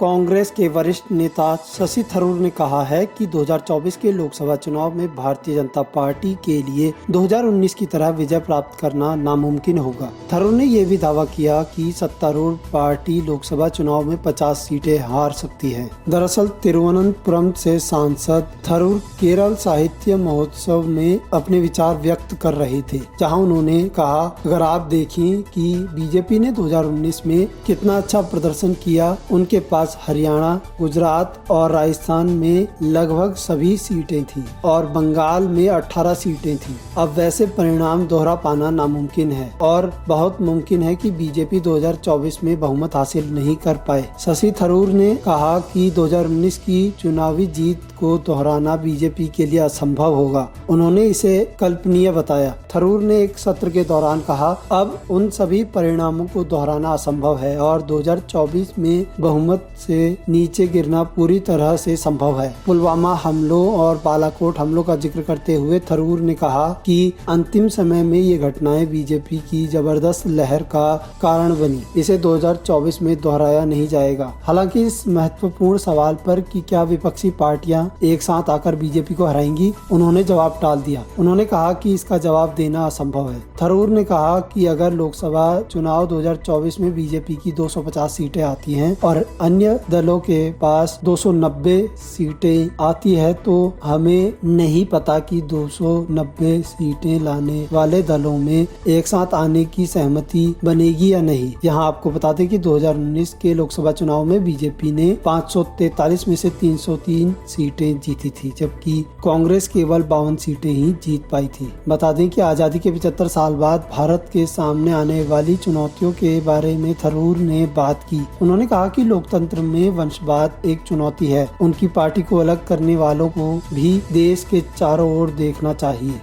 कांग्रेस के वरिष्ठ नेता शशि थरूर ने कहा है कि 2024 के लोकसभा चुनाव में भारतीय जनता पार्टी के लिए 2019 की तरह विजय प्राप्त करना नामुमकिन होगा। थरूर ने यह भी दावा किया कि सत्तारूढ़ पार्टी लोकसभा चुनाव में 50 सीटें हार सकती है। दरअसल तिरुवनंतपुरम से सांसद थरूर केरल साहित्य महोत्सव में अपने विचार व्यक्त कर रहे थे, जहां उन्होंने कहा, अगर आप देखें कि बीजेपी ने 2019 में कितना अच्छा प्रदर्शन किया, उनके पास हरियाणा, गुजरात और राजस्थान में लगभग सभी सीटें थी और बंगाल में 18 सीटें थी। अब वैसे परिणाम दोहरा पाना नामुमकिन है और बहुत मुमकिन है कि बीजेपी 2024 में बहुमत हासिल नहीं कर पाए। शशि थरूर ने कहा कि 2019 की चुनावी जीत को दोहराना बीजेपी के लिए असंभव होगा। उन्होंने इसे कल्पनीय बताया। थरूर ने एक सत्र के दौरान कहा, अब उन सभी परिणामों को दोहराना असंभव है और 2024 में बहुमत से नीचे गिरना पूरी तरह से संभव है। पुलवामा हमलों और बालाकोट हमलों का जिक्र करते हुए थरूर ने कहा कि अंतिम समय में ये घटनाएं बीजेपी की जबरदस्त लहर का कारण बनी। इसे 2024 में दोहराया नहीं जाएगा। हालांकि इस महत्वपूर्ण सवाल पर कि क्या विपक्षी पार्टियां एक साथ आकर बीजेपी को हराएंगी, उन्होंने जवाब टाल दिया। उन्होंने कहा कि इसका जवाब देना असंभव है। थरूर ने कहा कि अगर लोकसभा चुनाव 2024 में बीजेपी की 250 सीटें आती हैं और अन्य दलों के पास 290 सीटें आती है तो हमें नहीं पता कि 290 सीटें लाने वाले दलों में एक साथ आने की सहमति बनेगी या नहीं। यहाँ आपको बता दें कि 2019 के लोकसभा चुनाव में बीजेपी ने 543 में से 303 सीटें जीती थी, जबकि कांग्रेस केवल 52 सीटें ही जीत पाई थी। बता दें कि आजादी के 75 साल बाद भारत के सामने आने वाली चुनौतियों के बारे में थरूर ने बात की। उन्होंने कहा कि लोकतंत्र में वंशवाद एक चुनौती है। उनकी पार्टी को अलग करने वालों को भी देश के चारों ओर देखना चाहिए।